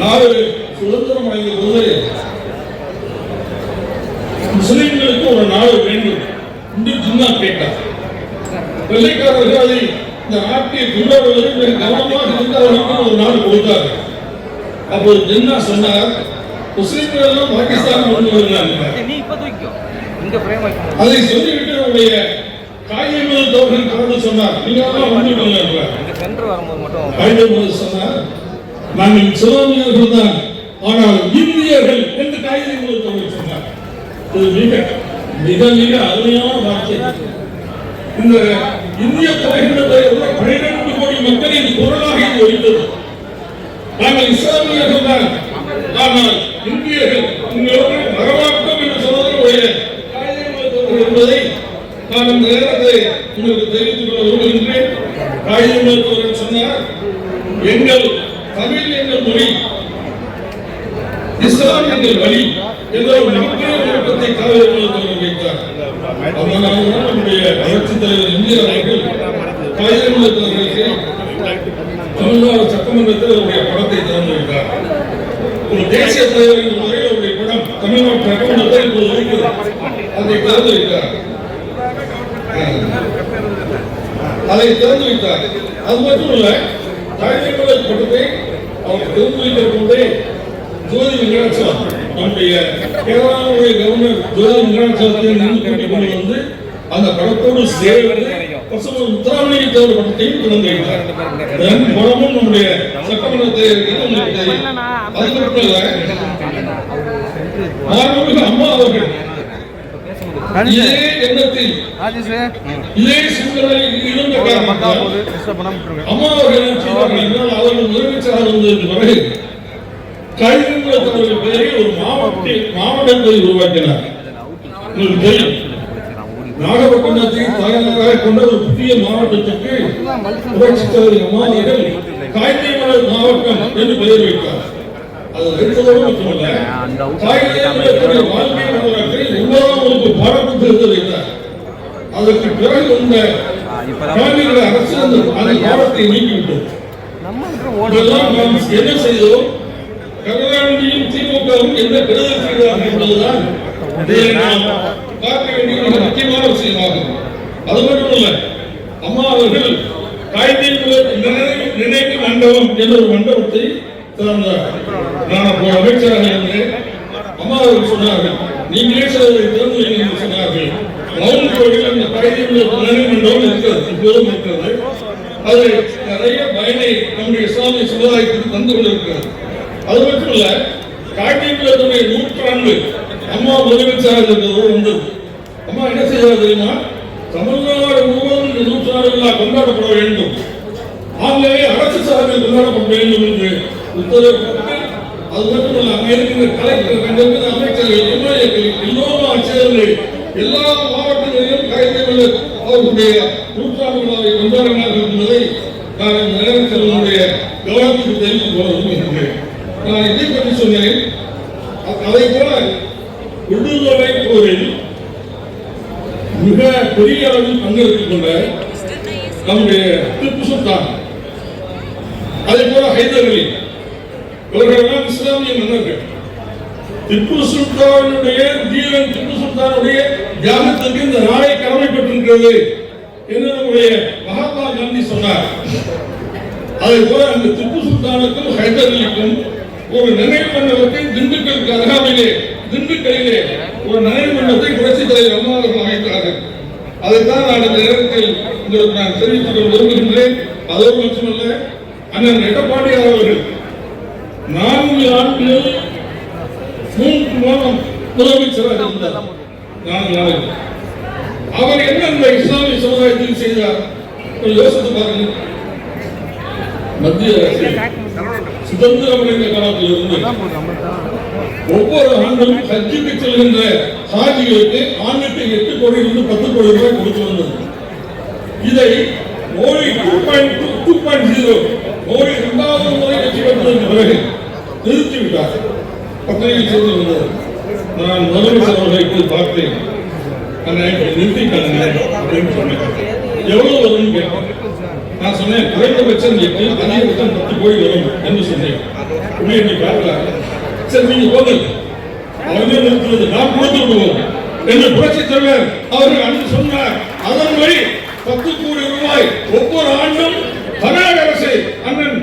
Speaker 2: நாடு சுதந்திரம் அடைந்த போது முஸ்லிம்களுக்கு ஒரு நாடு வேண்டும் என்று ஜின்னா கேட்டார். வெள்ளைக்காரர்கள் அதை இந்த நாட்டை கொண்டாடுவதற்கு கவனமாக இருந்தவர்களுக்கு ஒரு நாடு கொடுத்தார்கள். அப்போது ஜின்னா சொன்னார், முஸ்லிம்கள் எல்லாம் பாகிஸ்தான் கொண்டு வருகிறாங்க. அதை சொல்லிவிட்டு அவருடைய காகிதங்கள் தோழர்கள் கலந்து சொன்னார், நீங்க எல்லாம் வந்து காகிதங்கள் சொன்னார், நாங்கள் இஸ்லாமியர்கள் தான், ஆனால் இந்தியர்கள் என்று காகிதங்கள் தோழர்கள் சொன்னார். இது மிக மிக மிக அருமையான வார்த்தை. இந்த இந்திய தலைநகரத்தை 12 கோடி மக்களின் குரலாக இது ஒலித்தது. நாங்கள் இஸ்லாமியர்கள் தான், ஆனால் இந்தியர்கள் உங்களோட வரமாட்டோம் என்று சொன்னதனுடைய என்பதை நான் இந்த நேரத்தை உங்களுக்கு தெரிவித்துக் கொள்ள விரும்புகின்றேன். காகிதங்கள் சொன்னார், எங்கள் தமிழ் எங்கள் மொழி, இஸ்லாம் எங்கள் வழி என்ற ஒரு நம்பிக்கை விருப்பத்தை காகிதங்கள் வைத்தார். நம்முடைய புரட்சித் தலைவர் எம்ஜிஆர் அவர்கள் காகிதங்களுக்கு தமிழ்நாடு சட்டமன்றத்தில் அவருடைய படத்தை திறந்து வைத்தார். ஒரு தேசிய தலைவரின் முறையில் அவருடைய படம் தமிழ்நாடு சட்டமன்றத்தில் இப்போது இருக்கிறது. அதை திறந்து வைத்தார். அது மட்டுமல்ல, காகிதங்களை படத்தை அவர் திறந்து வைக்கிற போதே ஜோதி வெங்கடாச்சலம், நம்முடைய கேரளாவுடைய கவர்னர் ஜோதி வெங்கடாச்சலத்தை கூட்டிக் கொண்டு வந்து அந்த படத்தோடு சேர்ந்து முத்துராமலிங்க தேவர் படத்தையும் திறந்து வைத்தார். படமும் நம்முடைய சட்டமன்றத்தை அது மட்டுமல்ல, மாண்புமிகு அம்மா அவர்கள் இதே எண்ணத்தில் இதே சிந்தனையில் இருந்த காரணத்தால் அம்மா அவர்கள் அவர்கள் முதலமைச்சராக வந்ததற்கு பிறகு காகிதங்கள் பெயரில் ஒரு மாவட்டத்தை உருவாக்கினார். உங்களுக்கு தெரியும், நாகப்பட்டினத்தை தலைநகராக கொண்ட ஒரு புதிய மாவட்டத்திற்கு புரட்சித் தலைவர் அம்மா அவர்கள் காகிதமலர் மாவட்டம் என்று பெயர் வைத்தார். அது வைத்ததோடு மட்டுமல்ல, காகிதங்களுடைய வாழ்க்கை வரலாற்றை 9ஆம் வகுப்பு பாடப்புத்தகத்தை வைத்தார். அதற்கு பிறகு இந்த மாநில அரசு அந்த பாடத்தை நீக்கிவிட்டது. என்ன செய்தோம்? கருணாநிதியும் திமுகவும் என்ன கருதல் செய்தார்கள் என்பதுதான் பார்க்க வேண்டிய மிக முக்கியமான விஷயமாகும். அது மட்டுமல்ல, அம்மா அவர்கள் காகிதங்கள் நினைவு மண்டபம் என்ற ஒரு மண்டபத்தை திறந்தார். நான் அப்போ அமைச்சராக இருந்தேன். அம்மா அவர்கள் சொன்னார்கள், நீங்களே சிலரை திறந்து வைங்க என்று சொன்னார்கள். ரவுண்ட் கோவில் அந்த காகிதங்கள் நினைவு மண்டபம் இருக்கிறது, இப்போதும் இருக்கிறது. அது நிறைய பயனை நம்முடைய இஸ்லாமிய சமுதாயத்துக்கு தந்து கொண்டிருக்கிறது. அது மட்டுமல்ல, காகிதங்களுடைய 100 அம்மா முதலமைச்சராக இருந்ததோடு வந்தது. அம்மா என்ன செய்தார் தெரியுமா? தமிழ்நாடு முழுவதும் இந்த 100 விழா கொண்டாடப்பட வேண்டும், ஆகவே அரசு சார்பில் கொண்டாடப்பட வேண்டும் என்று உத்தரவிட்டு, அது மட்டுமல்ல, அங்கே இருக்கிற கலெக்டர், அமைச்சர்கள், எம்எல்ஏக்கள் எல்லோரும் சேர்ந்து எல்லா மாவட்டங்களிலும் காகிதங்கள் அவர்களுடைய 100 விழாவை கொண்டாடினார்கள் என்பதை நான் இந்த நேரத்தில் உங்களுடைய கவனத்துக்கு தெரிவித்துக் கொள்ள விரும்புகின்றேன். நான் இதை பற்றி சொன்னேன். அதை போல விடுதலை போரில் மிக பெரிய அளவில் பங்கெடுத்துக் கொண்ட நம்முடைய திப்பு சுல்தான், அதே போல ஹைதர் அலி, இவர்களெல்லாம் இஸ்லாமிய மன்னர்கள். திப்பு சுல்தானுடைய தீரன் திப்பு சுல்தானுடைய தியாகத்திற்கு இந்த நாளை கடமைப்பட்டிருக்கிறது என்று நம்முடைய மகாத்மா காந்தி சொன்னார். அதே போல அந்த திப்பு சுல்தானுக்கும் ஹைதர் அலிக்கும் ஒரு நினைவு மண்டபத்தை திண்டுக்கலுக்கு அருகாமையிலே திண்டுக்கல்லிலே ஒரு நினைவு மண்டபத்தை புரட்சித் தலைவர் அம்மா அவர்கள் அமைத்தார்கள். அதைத்தான் நான் இந்த நேரத்தில் உங்களுக்கு நான் தெரிவித்துக் கொள்ள விரும்புகின்றேன். அதோடு மட்டுமல்ல, அண்ணன் எடப்பாடியார் அவர்கள் 4 ஆண்டுகள் 3 மாதம் முதலமைச்சராக இருந்தார். 4 நாடுகள் அவர் என்ன இந்த இஸ்லாமிய சமுதாயத்தில் செய்தார் யோசித்து பாருங்கள். மத்திய சுதந்திரம் அடைந்த காலத்தில் இருந்து ஒவ்வொரு ஆண்டும் ஹஜ்ஜுக்கு செல்கின்ற ஹாஜிகளுக்கு ஆண்டுக்கு 8 கோடியிலிருந்து 10 கோடி ரூபாய் கொடுத்து வந்தது. இதை மோடி 2.0 மோடி 2வது முறை வெற்றி பெற்றதற்கு பிறகு நிறுத்திவிட்டார். பத்திரிகை செய்தி வந்தது. நான் முதலமைச்சர் அவர்களை போய் பார்த்தேன். நிறுத்திட்டாங்க அப்படின்னு சொன்னேன். எவ்வளவு வரும்னு கேட்டேன். நான் சொன்னேன் குறைந்தபட்சம் 8 அதிகபட்சம் 10 கோடி வரும் என்று சொன்னேன். உண்மையை பார்க்கலாம். சரி நீங்க போங்க, அவரே நிறுத்துவது நாம் கொடுத்து விடுவோம் என்று புரட்சி தலைவர் அவர்கள் அன்று சொன்னார். அதன்படி 10 கோடி ரூபாய் ஒவ்வொரு ஆண்டும் தமிழக அரசு அண்ணன்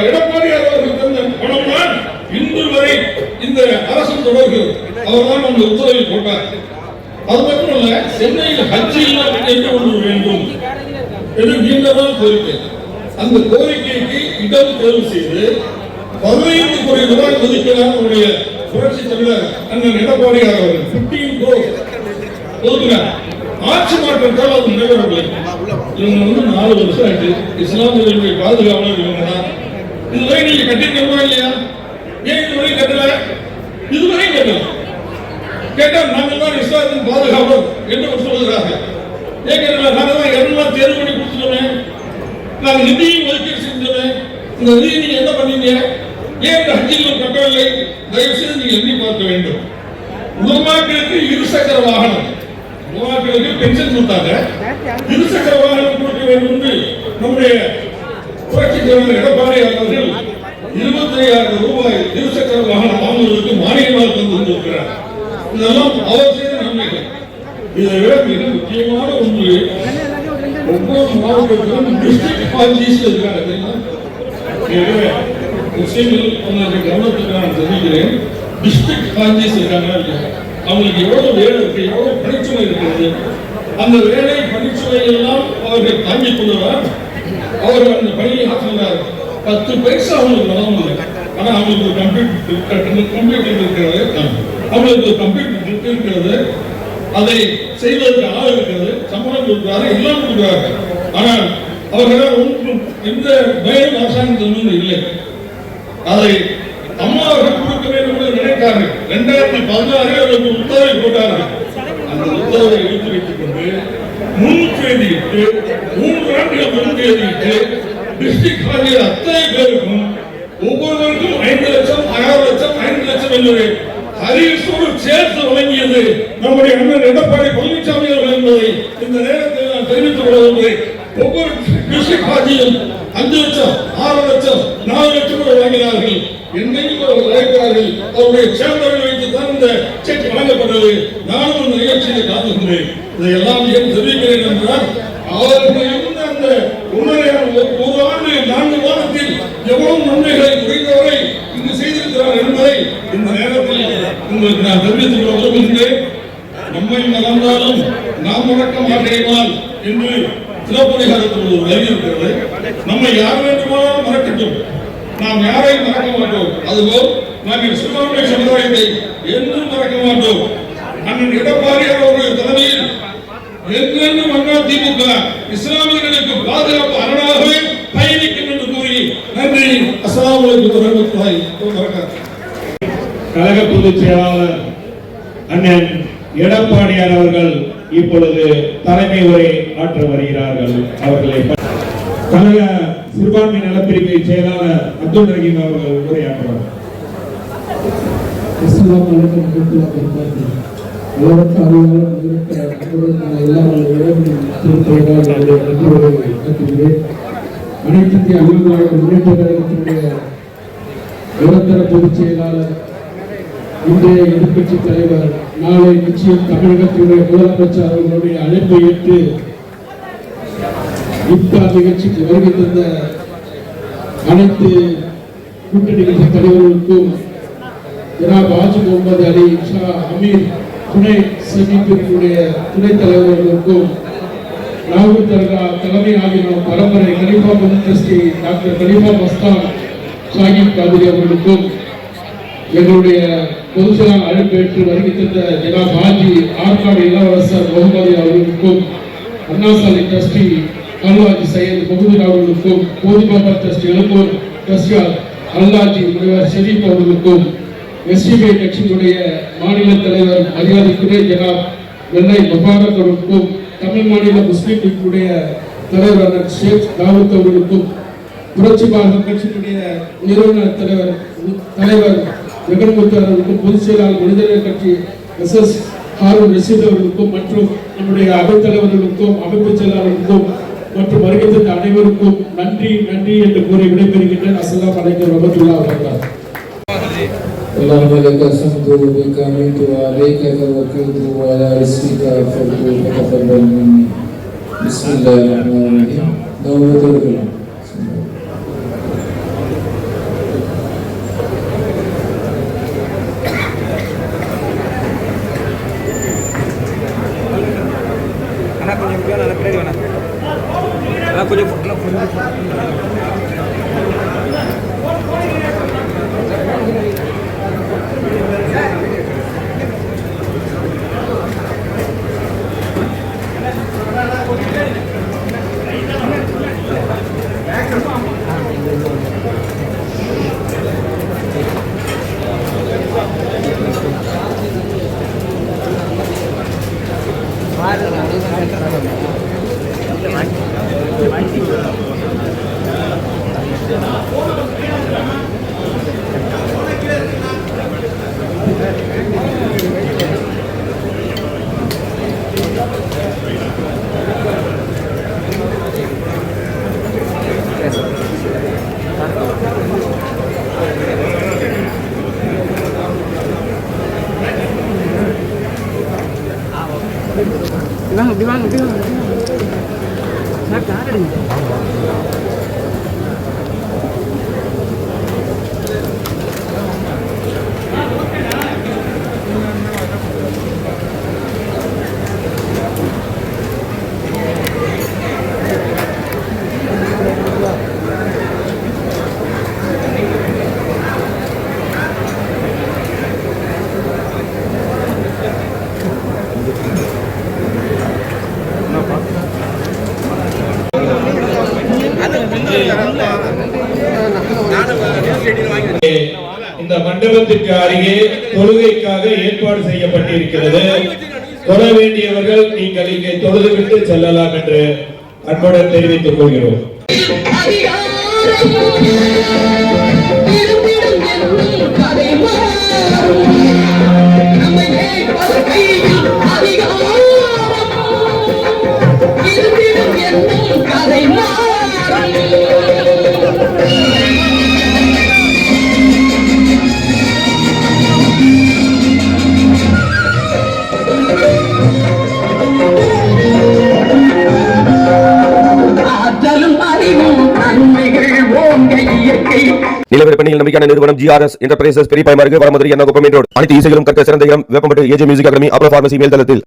Speaker 2: எடப்பாடியார் அவர்கள் தந்த பணம் தான் இன்று வரை இந்த அரசு தொடர்கிறது. அவர்தான் அந்த உத்தரவை போட்டார். அது மட்டுமல்ல, சென்னையில் ஹஜ் இல்லம் என்று ஒன்று வேண்டும் என்று நீண்டதான் கோரிக்கை. அந்த கோரிக்கைக்கு இடம் தேர்வு செய்து 15 கோடி ரூபாய் ஒதுக்கிறார் நம்முடைய புரட்சி தலைவர் அண்ணன் எடப்பாடியார் அவர்கள் 15 கோடி ஒதுக்கிறார். ஆட்சி மாற்றத்தால் அது நிறைவேறவில்லை. இவங்க 4 வருஷம் ஆயிட்டு இஸ்லாமியர்களுடைய பாதுகாவலர் இவங்க இதுவரை நீங்க கட்டிருக்கோமா இல்லையா? ஏன் இதுவரை கட்டல? இதுவரை கட்டல. கேட்டால் நாங்கள் தான் இஸ்லாத்தின் பாதுகாவலர் என்று சொல்லுகிறார்கள். ஏன் கேட்டல? நாங்கள் தான் எல்லாம் தேர்வு பண்ணி கொடுத்துட்டோமே, நாங்கள் நிதியை ஒதுக்கீடு செஞ்சோமே, இந்த நிதியை நீங்க என்ன பண்ணீங்க? ஏன் இந்த ஹஜ்ஜில் கட்டவில்லை? தயவு செய்து நீங்க எண்ணி பார்க்க வேண்டும். உலமாக்களுக்கு இருசக்கர வாகனம், உலமாக்களுக்கு பென்ஷன் கொடுத்தாங்க, இருசக்கர வாகனம் கொடுக்க வேண்டும் என்று நம்முடைய புரட்சி தலைவர் எடப்பாடி அவர்கள் 25,000 ரூபாய் இருசக்கர வாகனம் வாங்குவதற்கு மானியமாக தந்து கொண்டிருக்கிறார். இதெல்லாம் அவர் செய்த நன்மைகள். இதை விட மிக முக்கியமான ஒன்று, ஒவ்வொரு மாவட்டத்திலும் டிஸ்ட்ரிக்ட் ஆபீஸ் இருக்காங்க தெரியுமா? முஸ்லீம்கள் கவனத்துக்கு நான் தெரிவிக்கிறேன். டிஸ்ட்ரிக்ட் ஆபீஸ் இருக்காங்க, அவங்களுக்கு எவ்வளவு வேலை இருக்கு, எவ்வளவு பணிச்சுமை இருக்கிறது, அந்த வேலை பணிச்சுமை எல்லாம் அவர்கள் தாங்கிக் கொள்வார். அவர்கள் அந்த பணியை ஆற்றுகிறார். 10 பைசா அவங்களுக்கு வளம் இல்லை. ஆனா அவங்களுக்கு ஒரு கம்ப்யூட்டர் இருக்கிறது, அவங்களுக்கு ஒரு கம்ப்யூட்டர் இருக்கிறது, அதை செய்வதற்கு ஆள் இருக்கிறது, சம்பளம் கொடுக்கிறாரு, எல்லாம் கொடுக்கிறார்கள். ஆனால் அவர்களால் ஒன்றும் எந்த பயம் அரசாங்கத்திலும் இல்லை. அதை அம்மா அவர்கள் கொடுக்க வேண்டும் என்று நினைத்தார்கள். 2016 அவர்கள் உத்தரவை போட்டார்கள். அந்த உத்தரவை எடுத்து வைத்துக் கொண்டு முன்தேதியிட்டு 3 ஆண்டுகள் முன்தேதியிட்டு டிஸ்ட்ரிக்ட் ஆகிய அத்தனை பேருக்கும் ஒவ்வொருவருக்கும் 5 லட்சம் 6 லட்சம் 5 லட்சம் என்று ஹரிசோடு சேர்த்து வழங்கியது நம்முடைய அண்ணன் எடப்பாடி பழனிசாமி அவர்கள் என்பதை இந்த நேரத்தில் நான் தெரிவித்துக் கொள்வதில்லை. ஒவ்வொரு டிஸ்ட்ரிக்ட் ஆட்சியும் 5 லட்சம் 6 லட்சம் 4 லட்சம் கூட வாங்கினார்கள். என்னையும் அவர்கள் அழைக்கிறார்கள். அவருடைய சேர்ந்தவர்கள் வைத்துத்தான் இந்த செக் வழங்கப்பட்டது. நானும் அந்த நிகழ்ச்சியை காத்துகிறேன். இதையெல்லாம் ஏன் தெரிவிக்கிறேன் என்றால், அவர்கள் இருந்த அந்த ஒரு ஆண்டு 4 மாதத்தில் எவ்வளவு நன்மைகளை குறைந்தவரை இங்கு செய்திருக்கிறார் என்பதை இந்த நேரத்தில் உங்களுக்கு நான் தெரிவித்துக் கொள்ள விரும்புகிறேன். நம்மை மறந்தாலும் நாம் மறக்க மாட்டேனால் என்று சிலப்பதிகாரத்தில் ஒரு வரி இருக்கிறது. நம்மை யார் வேண்டுமானாலும் மறக்கட்டும், நாம் யாரையும் மறக்க மாட்டோம். அதுபோல் நாங்கள் சிறுபான்மை சமுதாயத்தை என்றும் மறக்க மாட்டோம். அண்ணன் எடப்பாடி அவருடைய தலைமையில் என்றென்றும் அண்ணா திமுக இஸ்லாமியர்களுக்கு பாதுகாப்பு அரணாகவே பயணிக்கும் என்று கூறி நன்றி. அஸ்ஸலாமு அலைக்கும் வரஹ்மத்துல்லாஹி வபரகாத்துஹு.
Speaker 3: கழக பொதுச் செயலாளர் அண்ணன் எடப்பாடியார் அவர்கள் இப்பொழுது தலைமை உரை ஆற்ற வருகிறார்கள். அவர்களை கழக சிறுபான்மை நலப்பிரிவு செயலாளர் அப்துல் ரஹீம் அவர்கள் உரையாற்றுவார்.
Speaker 4: அனைத்து இந்திய அண்ணா முன்னேற்ற கழகத்தினுடைய நிரந்தர பொதுச் செயலாளர், இன்றைய எதிர்கட்சி தலைவர், நாளை நிச்சயம் தமிழகத்தினுடைய முதலமைச்சர் அவர்களுடைய அழைப்பை ஏற்று இப்தார் நிகழ்ச்சிக்கு வருகை தந்த அனைத்து கூட்டணி கட்சி தலைவர்களுக்கும், ஜனாப் ஆஜி முகமது அலி ஷா அமீர் துணை சமிப்பினுடைய துணைத் தலைவர்களுக்கும், ராகுல் தர்கா தலைமை ஆகிய பரம்பரை கலீஃபா முன்ட்ரஸ்டி டாக்டர் கலீஃபா மஸ்தான் சாஹிப் காதிரி அவர்களுக்கும், எங்களுடைய பொதுச்செயலாளர் அழைப்பேற்று வருகை தந்த ஜனாப் ஹாஜி ஆற்காடு இளவரசர் முகமது அவர்களுக்கும், அண்ணா சாலை ட்ரஸ்டி அல்ஹாஜி சையத் முகமது அவர்களுக்கும், போதிபாபா ட்ரஸ்டி எழும்பூர் ட்ரஸ்டியார் அல்ஹாஜி முனைவர் ஷெரீப் அவர்களுக்கும், எஸ்டிபி கட்சியினுடைய மாநில தலைவர் மரியாதைக்குரிய ஜனாப் வெள்ளை முபாரக் அவர்களுக்கும், தமிழ் மாநில முஸ்லிம் லீக்குடைய தலைவர் ஷேக் தாவூத் அவர்களுக்கும், புரட்சி பாரத கட்சியினுடைய நிறுவன தலைவர் ஜெகன்முத்து அவர்களுக்கும், பொதுச் செயலாளர் மனிதநேய கட்சி எஸ் ஹாரூன் ரஷீத் அவர்களுக்கும், மற்றும் நம்முடைய அவைத் தலைவர்களுக்கும் அமைப்பு செயலாளர்களுக்கும் மற்றும் வருகை தந்த அனைவருக்கும் நன்றி நன்றி என்று கூறி விடைபெறுகின்றேன். அஸ்ஸலாமு அலைக்கும் வரஹ்மத்துல்லாஹி வபரகாத்துஹு.
Speaker 5: اللهم لك الحمد بك منت وعليك توكلت وعلى رزقك فرجت فتقبل مني. بسم الله الرحمن الرحيم. دعوة الكلام.
Speaker 3: இந்த மண்டபத்திற்கு அருகே தொழுகைக்காக ஏற்பாடு செய்யப்பட்டிருக்கிறது. தொழ வேண்டியவர்கள் நீங்கள் இங்கே தொழுதுவிட்டு செல்லலாம் என்று அன்புடன் தெரிவித்துக் கொள்கிறோம்.
Speaker 1: நிலவரப்பணியில் நம்பிக்கையான நிறுவனம் GRS என்டர்பிரைசஸ் பெரிய பாய்மார்க்கு வடமதுரை எண்ணாகுப்பம் ரோடு. அனைத்து இசைகளும் கற்க சிறந்த இடம் வேப்பம்பட்டு AJ மியூசிக் அகாடமி அப்ரோ பார்மசி மேல்தளத்தில்.